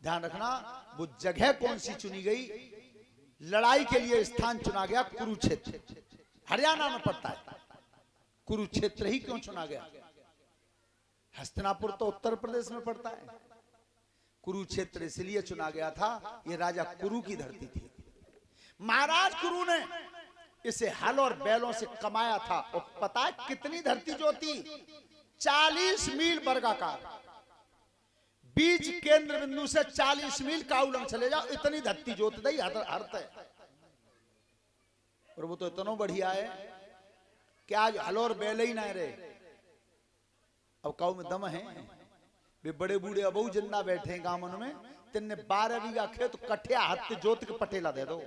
ध्यान रखना, वो जगह कौन सी चुनी गई, लड़ाई के लिए स्थान चुना गया कुरुक्षेत्र, हरियाणा में पड़ता है। कुरुक्षेत्र ही क्यों चुना गया? हस्तिनापुर तो उत्तर प्रदेश में पड़ता है। कुरुक्षेत्र इसलिए चुना गया था, ये राजा कुरु की धरती थी। महाराज कुरु ने इसे हल और बैलों से कमाया था। और पता है कितनी धरती जो थी? 40 मील वर्गाकार, बीज केंद्र बिंदु से 40 मील काउलम चले जाओ, इतनी धरती जोत दई हरत है। और वो तो इतना बढ़िया है कि आज हल और बैल ही ना रहे। अब काऊ में दम है, वे बड़े बूढ़े अबू जिंदा बैठे हैं गांव में, तिन्ने 12 बीघा खेत कठिया हाथ जोत के पटेला दे दो।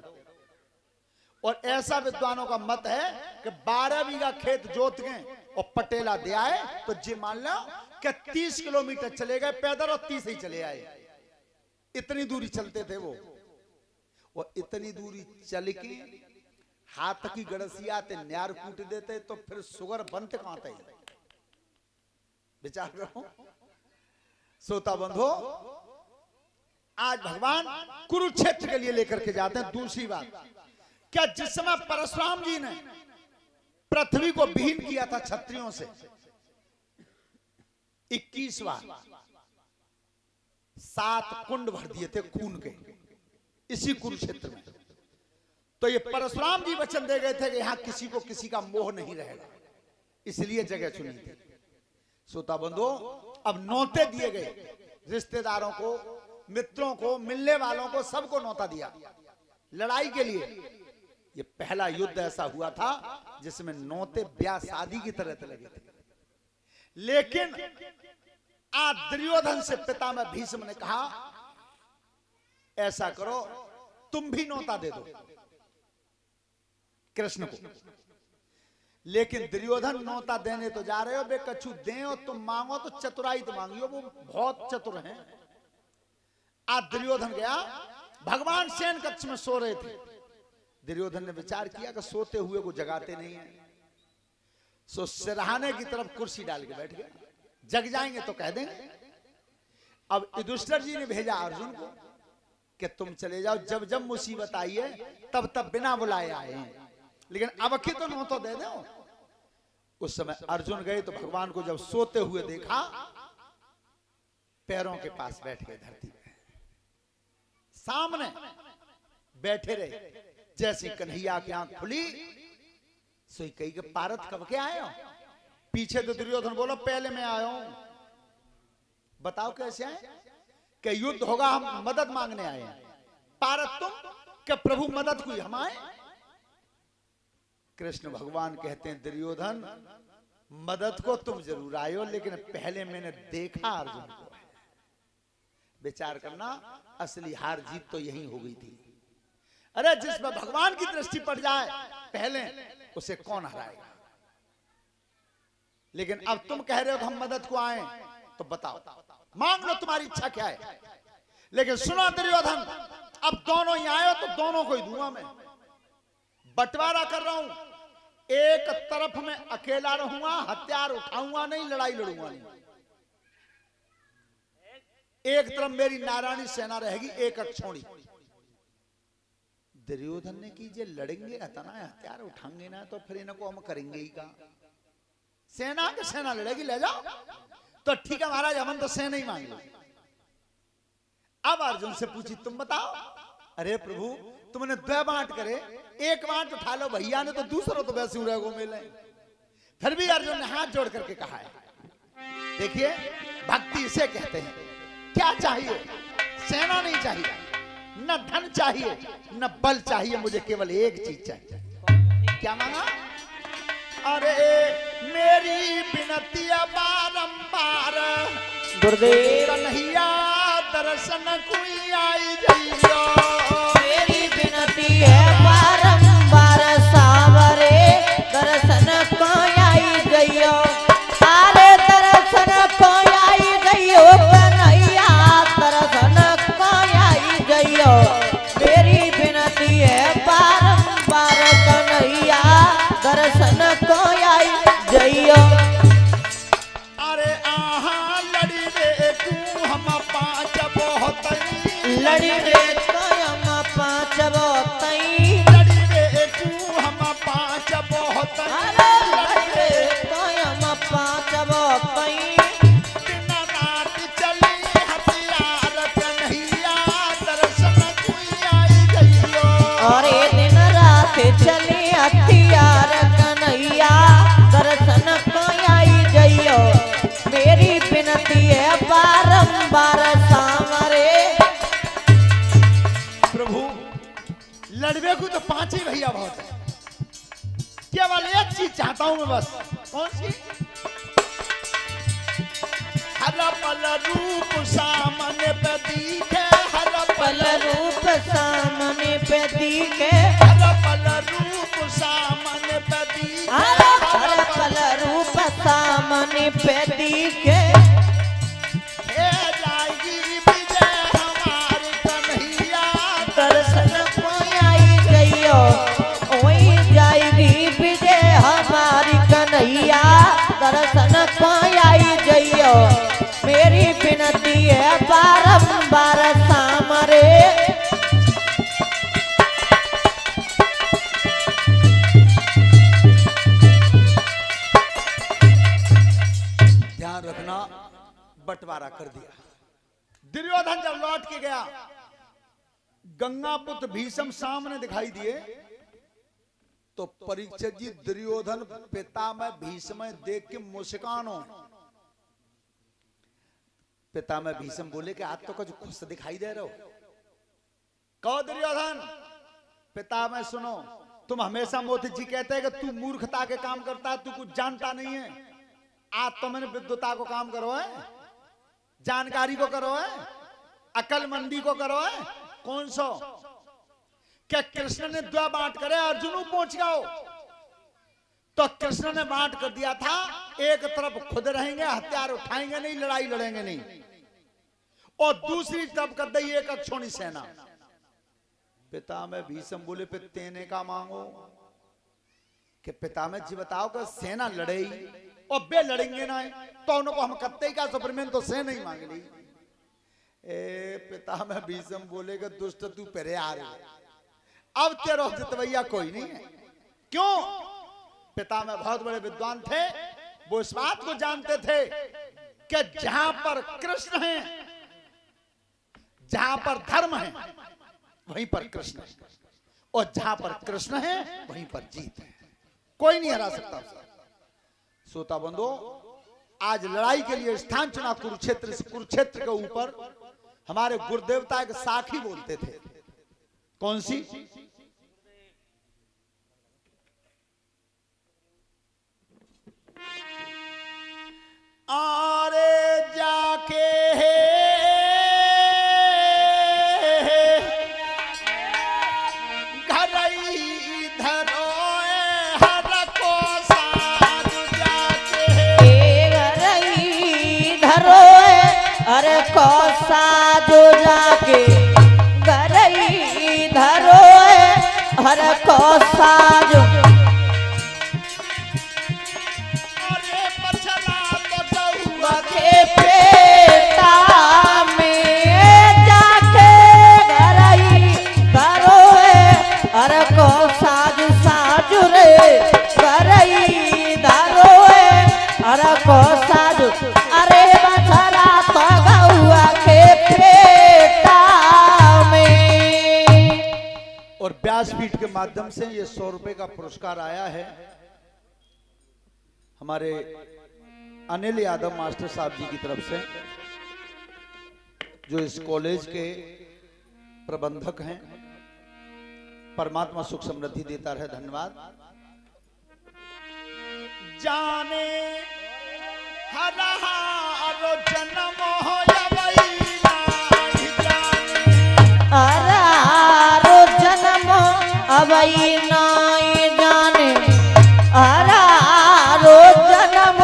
और ऐसा विद्वानों का मत है कि 12 बीघा खेत जोत गए और पटेला दे आए तो जी मान लो कि 30 किलोमीटर चले गए पैदल और 30 ही चले आए। इतनी दूरी चलते थे वो। और इतनी दूरी चल के हाथ की गड़सिया ते न्यार कूट देते तो फिर सुगर बनते कहां थे? विचार करो श्रोता बंधो। आज भगवान कुरुक्षेत्र के लिए लेकर के जाते हैं। दूसरी बात, क्या जिस समय परशुराम जी ने पृथ्वी को विहीन किया था क्षत्रियों से, 21 बार 7 कुंड भर दिए थे खून के इसी कुरुक्षेत्र में। तो ये परशुराम जी वचन दे गए थे कि यहां किसी को किसी का मोह नहीं रहेगा, इसलिए जगह चुनी थी। श्रोता बंधो, अब नौते दिए गए, रिश्तेदारों को, मित्रों को, मिलने वालों को, सबको नौता दिया लड़ाई के लिए। ये पहला युद्ध ऐसा हुआ था जिसमें नौते ब्याह शादी की तरह लगे थे। लेकिन आज दुर्योधन से पितामह भीष्म ने कहा, ऐसा करो तुम भी नौता दे दो कृष्ण को। लेकिन दुर्योधन नौता देने तो जा रहे हो, बे कछु दे और तुम मांगो तो चतुराई तो मांगियो, वो बहुत चतुर हैं। आज दुर्योधन गया, भगवान शयन कक्ष में सो रहे थे। दुर्योधन ने विचार किया कि सोते हुए को जगाते नहीं है, सो सिरहाने की तरफ कुर्सी डाल के बैठ गया, जग जाएंगे तो कह देंगे। अब युधिष्ठिर जी ने भेजा अर्जुन को कि तुम चले जाओ, जब जब मुसीबत आई है तब तब बिना बुलाए आए हैं, लेकिन अब की तो नौ तो दे दो। उस समय अर्जुन गए तो भगवान को जब सोते हुए देखा, पैरों के पास बैठ गए धरती पे, सामने बैठे रहे। जैसे कन्हैया की आंख खुली, सोई कही के पारत कब के आए हो? पीछे तो दुर्योधन बोलो पहले मैं आया हूं, बताओ कैसे आए? कि युद्ध होगा, हम मदद मांगने आए हैं। पारत तुम, क्या प्रभु मदद हुई हम आए? कृष्ण भगवान कहते हैं, दुर्योधन मदद को तुम जरूर आए हो, लेकिन पहले मैंने देखा अर्जुन को। विचार करना, असली हार जीत तो यही हो गई थी। अरे जिसमें भगवान की दृष्टि पड़ जाए पहले, उसे कौन हराएगा? लेकिन अब तुम कह रहे हो कि हम मदद को आए, तो बताओ, मांग लो तुम्हारी इच्छा क्या है। लेकिन सुनो दुर्योधन, अब दोनों ही आए हो तो दोनों को ही दूंगा मैं। बंटवारा कर रहा हूं, एक तरफ में अकेला रहूंगा, हथियार उठाऊंगा नहीं, लड़ाई लड़ूंगा नहीं। एक तरफ मेरी नारायणी सेना रहेगी, एक अक्षौणी। दुर्योधन ने की जे लड़ेंगे ना, हथियार उठाएंगे ना, तो फिर इनको हम करेंगे ही का? सेना के सेना लड़ेगी, ले जाओ। तो ठीक है महाराज, हम तो सेना ही मांग लो। अब अर्जुन से पूछी, तुम बताओ। अरे प्रभु, तुमने 2 बांट करे, एक बांट उठा लो भैया ने, तो दूसरा तो वैसे उड़े को मिले। फिर भी अर्जुन ने हाथ जोड़ करके कहा है। देखिए, भक्ति इसे कहते हैं। क्या चाहिए? सेना नहीं चाहिए, न धन चाहिए, न बल चाहिए, मुझे केवल एक चीज चाहिए। क्या मांगा? अरे मेरी विनती बारंबार, गुरुदेव कन्हैया दर्शन कोई आई जइयो। मेरी विनती है बारंबार, सावरे दर्शन कोई आई जइयो। अरे दर्शन कोई आई जइयो, कन्हैया दर्शन कोई आई जइयो। मेरी विनती है बारंबार, कन्हैया दर्शन कोई आई जइयो। अरे आहा लड़ी रे तू हम 5 बहुत लड़ी रे कायम पाँच बोतई लड़ी रे तू हम पाँच बहुत लड़ी रे कायम पाँच बोतई दिन रात चली हथियार कन्हैया दर्शन कोई आई गइयो और ये दिन रात चली हथियार कन्हैया दर्शन कोई आई जइयो मेरी विनती है बारंबार सामरे प्रभु लड़वे को तो पांच ही भैया बहुत है केवल एक चीज चाहता हूं मैं बस कौन सी हर पल रूप सामने पे दिखे हर पल रूप सामने पे दिखे हर पल रूप सामने पे दिखे हर पल रूप सामने पे दिखे हे जाएगी विजय हमारी कन्हैया दर्शन कोई आई जइयो वही जाएगी विजय हमारी कन्हैया दर्शन कोई आई जइयो मेरी विनती है बारंबार सामरे ध्यान रखना बंटवारा कर दिया दुर्योधन जब लौट के गया गंगा पुत्र भीष्म सामने दिखाई दिए तो परीक्षित जी दुर्योधन पिता में भीष्म देख के मुस्कानो पिता में भीष्म बोले कि आज तो कुछ खुश दिखाई दे रहे हो कहो दुर्योधन पिता में सुनो तुम हमेशा मोदी जी कहते हैं कि तू मूर्खता के काम करता है तू कुछ जानता नहीं है आज तो मैंने विद्वता को काम करो है जानकारी को करो है अकलमंदी को करो है कौन सो क्या कृष्ण ने द्वा बांट करे अर्जुन पहुंच गया तो कृष्ण ने बांट कर दिया था एक तरफ खुद रहेंगे हथियार उठाएंगे नहीं लड़ाई लड़ेंगे नहीं और दूसरी तरफ कर दी एक अक्षोणी सेना पिता में भीष्म बोले पे तेने का मांगो कि पिता में जी बताओ कि सेना लड़े और बे लड़ेंगे ना तो उनको हम कत्ते का सुब्रमण्यम तो सेना ही मांग ली ए पिता में भीष्म बोले कि दुष्ट तू परे आ रहे अब तेरा जितवैया कोई नहीं है क्यों पिता में बहुत बड़े विद्वान थे वो इस बात को जानते थे कि जहां पर कृष्ण है जहां पर धर्म है वहीं पर कृष्ण है और जहां पर कृष्ण है वहीं पर जीत है कोई नहीं हरा सकता उसे श्रोता बंधो आज लड़ाई के लिए स्थान चुना कुरुक्षेत्र से कुरुक्षेत्र के ऊपर हमारे गुरुदेवता एक साखी बोलते थे कौन सी आरे जाके घरई धरो हर को साथ जाके घरई धरो अरे कौसा जो जाके घरई धरो हर कौसा जो अरे पछला तो गौआ के पेटा में जाके घरई धरो हर कौसा जो साजु रे घरई धरो हर कौसा जो अरे बछला तो गौआ के पेटा में और व्यासपीठ के माध्यम से ये 100 रुपए का पुरस्कार आया है हमारे अनिल यादव मास्टर साहब जी की तरफ से जो इस कॉलेज के प्रबंधक हैं परमात्मा सुख समृद्धि देता रहे धन्यवाद जाने हर हारो जन्म हो अरारो जन्म अवई नाई जाने अरारो जन्म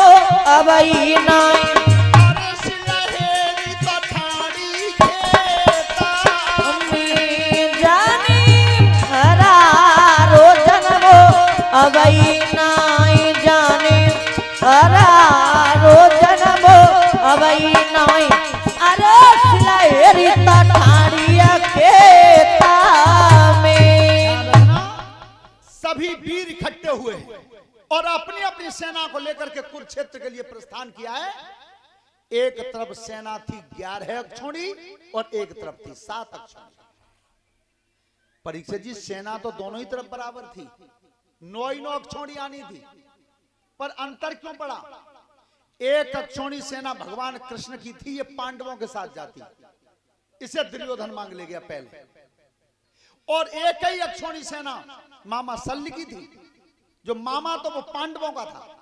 अवई नाई अवई नाई जाने अरारो जन्म अवई और अपनी अपनी सेना को लेकर के कुरुक्षेत्र के लिए प्रस्थान किया है। एक तरफ सेना थी 11 अक्षौणी और एक तरफ थी 7 अक्षौणी। परीक्षित जी, सेना तो दोनों ही तरफ बराबर थी, 9 अक्षौणी आनी थी, पर अंतर क्यों पड़ा? एक अक्षौणी सेना भगवान कृष्ण की थी, ये पांडवों के साथ जाती, इसे दुर्योधन मांग ले गया पहले। और एक ही अक्षौणी सेना मामा शल्य की थी, जो मामा तो वो पांडवों का था,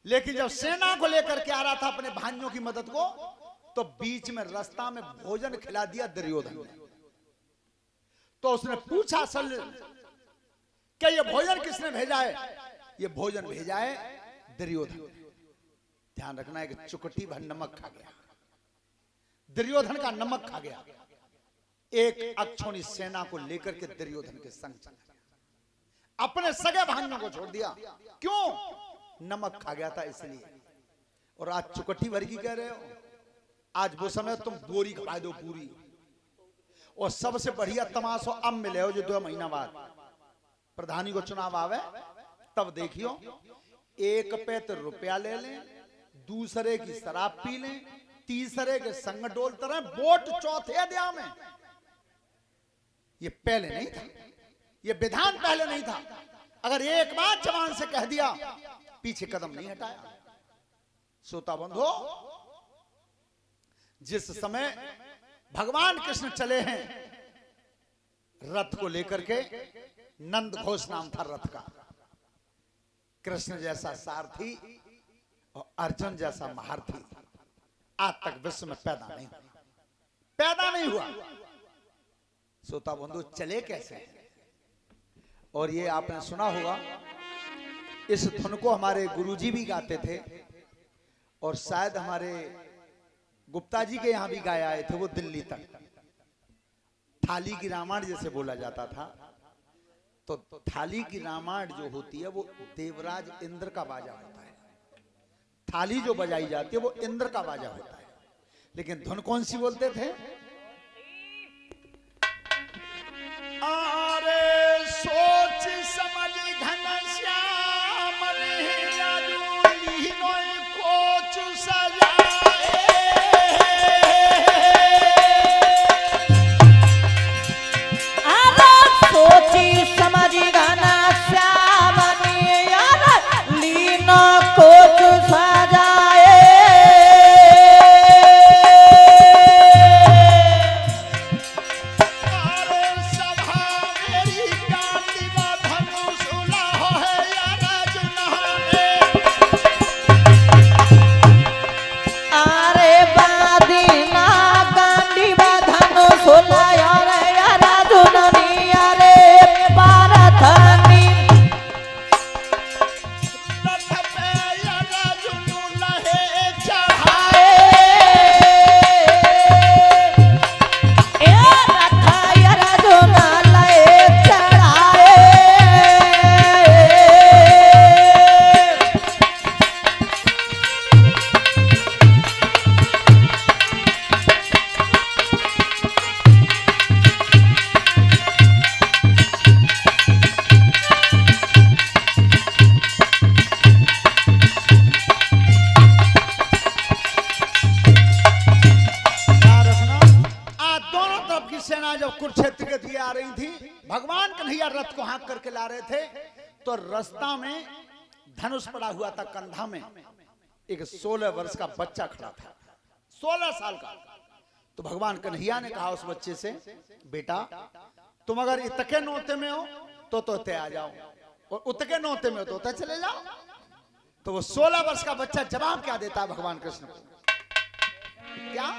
लेकिन जब सेना को लेकर के आ रहा था अपने भाइयों की मदद को, तो बीच में रास्ता में भोजन खिला दिया दुर्योधन ने। तो उसने पूछा शल्य कि ये भोजन किसने भेजा है? ये भोजन भेजा है दुर्योधन। ध्यान रखना है कि चुकटी भर नमक खा गया, दुर्योधन का नमक खा गया। एक अक्षौणी सेना को लेकर के दुर्योधन के संग चला गया, अपने सगे भाइयों को छोड़ दिया। क्यों? नमक खा गया था इसलिए। और आज चुकट्टी भर की कह रहे हो? आज वो समय तुम बोरी खा दो पूरी। और सबसे बढ़िया तमाशा अब मिले हो, जो 2 महीना बाद प्रधानी को चुनाव आवे, तब देखियो, एक पे तो रुपया ले लें, दूसरे की शराब पी लें, तीसरे के संग डोलते रहे, वोट चौथे दिया में। ये पहले नहीं था, ये विधान पहले नहीं था। अगर एक बार जवान से कह दिया, पीछे कदम नहीं हटाया। श्रोता बंधो, जिस समय भगवान कृष्ण चले हैं रथ को लेकर के, नंद घोष नाम था रथ का, कृष्ण जैसा सारथी और अर्जुन जैसा महारथी आज तक विश्व में पैदा नहीं हुआ। श्रोता बंधु, चले कैसे? और ये आपने सुना होगा, इस धुन को हमारे गुरुजी भी गाते थे, और शायद हमारे गुप्ता जी के यहां भी गाए आए थे वो दिल्ली तक। थाली की रामायण जैसे बोला जाता था, तो थाली की रामायण जो होती है वो देवराज इंद्र का बाजा होता है। थाली जो बजाई जाती है वो इंद्र का बाजा होता है, लेकिन धुन कौन सी बोलते थे? आरे सोच समझ घनश्याम कोच सजाए, आरे सोची समझ घनश्याम लीनो कोच सजाए। कुरुक्षेत्र के दिए आ रही थी, भगवान कन्हैया रथ को हाँक करके ला रहे थे, तो रास्ता में धनुष पड़ा हुआ था कंधा में। एक 16 वर्ष का बच्चा खड़ा था, 16 साल का। तो भगवान कन्हैया ने कहा उस बच्चे से, बेटा तुम अगर इतके नौते में हो तो तोते आ जाओ, और उतके नौते में हो तो तोते चले जाओ। तो वो 16 वर्ष का बच्चा जवाब क्या देता है भगवान कृष्ण को? क्या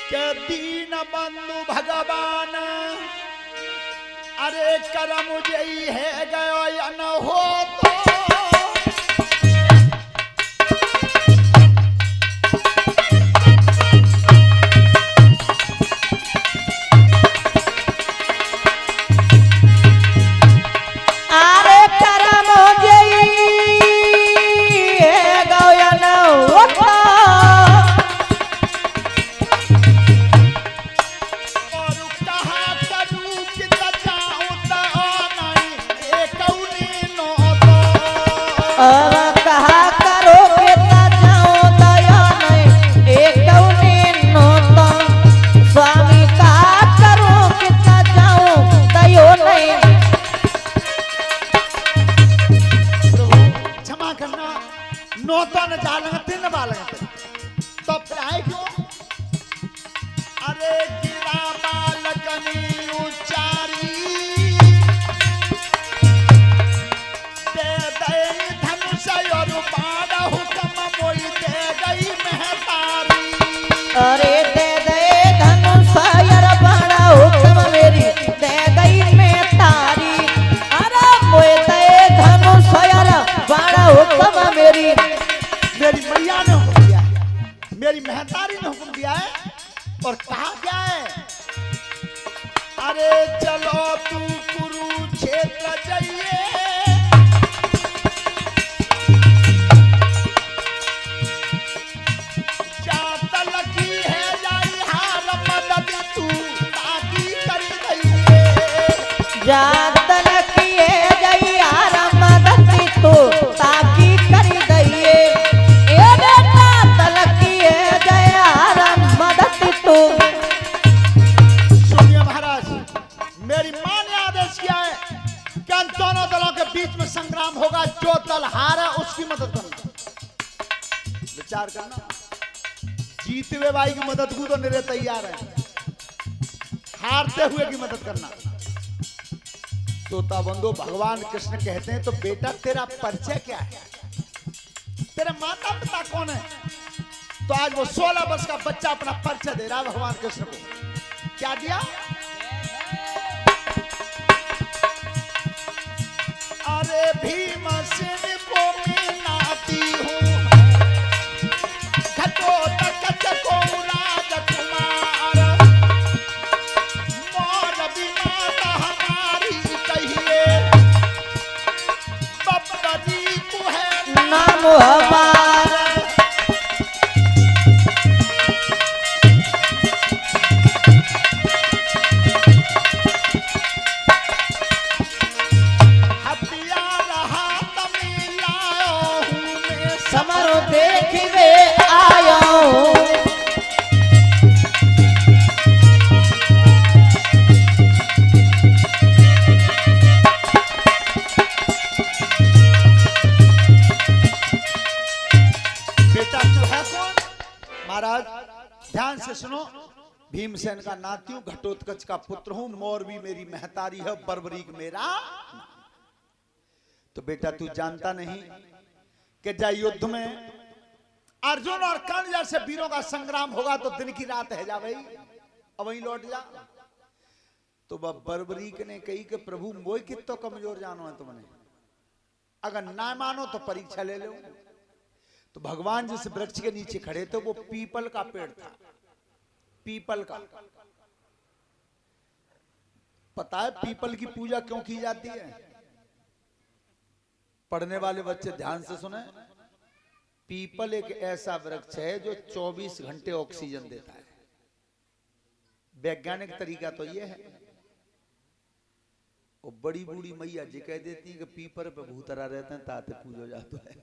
के दीन बंधु भगवान, अरे करम जई है गयो या न हो तो no अरे गिरा बालकनी उचारी दे दे धनुष और बाण हुक्म मोई दे गई महतारी। अरे दे दे धनुष और बाण हुक्म मेरी दे गई मैं तारी। अरे मोए दे धनुष और बाण हुक्म मेरी मैया ने हुक्म दिया है, मेरी महतारी ने हुक्म दिया है। और कहा क्या है? अरे चलो तू कुरुक्षेत्र जाइए, जातल की है जाई हार मदद तू ताकि कर दइए। जातल किए जई आराम मदद तू ताकि कर दइए। ए बेटा तल किए जई आराम मदद तू। सुनिए महाराज, मेरी मां ने आदेश किया है कि इन दोनों दलों के बीच में संग्राम होगा, जो दल हारे उसकी मदद करना। विचार करना, जीते हुए भाई की मदद को तो निरे तैयार है, हारते हुए की मदद करना। तोता बंधु भगवान कृष्ण कहते हैं, तो बेटा तेरा परिचय क्या है, तेरे माता पिता कौन है? तो आज वो 16 वर्ष का बच्चा अपना परिचय दे रहा है भगवान कृष्ण को। क्या दिया? अरे भीमसेन को मैं नाती हूँ, घटोत्कच को राजकुमार, मोर भी माता हमारी कहिए, बब्बरी को है नाम हमारा। हथियार हाथ में लायो हूँ मैं, समरो देखिवे आयो हूँ। बेटा तू है कौन? महाराज ध्यान से सुनो, भीमसेन का नाती हूं, घटोत्कच का पुत्र हूं, मोर भी मेरी महतारी है, बर्बरीक मेरा नाम। तो बेटा तू जानता नहीं कि जय युद्ध में अर्जुन और कर्ण जैसे वीरों का संग्राम होगा तो दिन की रात है जा भाई, अब वहीं लौट जा। तो बर्बरीक ने कही कि प्रभु मोय कितो कमजोर जानो है तुमने, अगर ना मानो तो परीक्षा ले लो। तो भगवान जिस वृक्ष के नीचे खड़े थे वो पीपल का पेड़ था, पीपल का। पता है पीपल की पूजा क्यों की जाती है? पढ़ने वाले बच्चे ध्यान से सुने, पीपल एक ऐसा वृक्ष है जो 24 घंटे ऑक्सीजन देता है। वैज्ञानिक तरीका तो यह है, वो बड़ी बूढ़ी मैया जी कह देती है कि पीपल पे भूतरा रहते हैं ताते पूजो जाता है,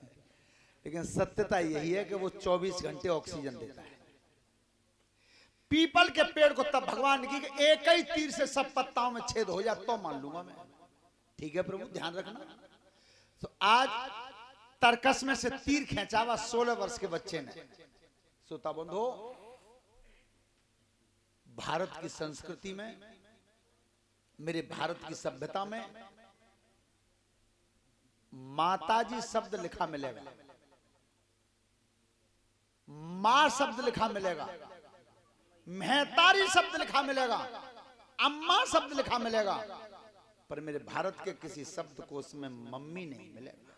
लेकिन सत्यता यही है कि वो 24 घंटे ऑक्सीजन देता है। पीपल के पेड़ को तब भगवान ने की कि एक ही तीर से सब पत्ताओं में छेद हो जाए तो मान लूंगा मैं। ठीक है प्रभु, ध्यान रखना। तो आज तरकस में से तीर खींचावा 16 वर्ष के बच्चे ने। श्रोता बंधु, भारत की संस्कृति में, मेरे भारत की सभ्यता में माताजी शब्द लिखा मिलेगा, मां शब्द लिखा मिलेगा, महतारी शब्द लिखा मिलेगा, अम्मा शब्द लिखा मिलेगा, पर मेरे भारत के किसी शब्द कोश में मम्मी नहीं मिलेगा।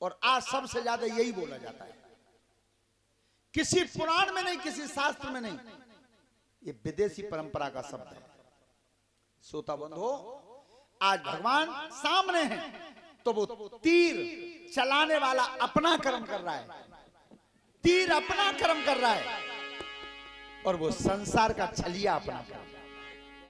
और आज सबसे ज्यादा यही बोला जाता है, किसी पुराण में नहीं, किसी शास्त्र में नहीं, ये विदेशी परंपरा का शब्द है। श्रोता बंधु, आज भगवान सामने है तो वो तीर चलाने वाला अपना कर्म कर रहा है, तीर अपना कर्म कर रहा है, और वो संसार का छलिया अपना कर रहा है।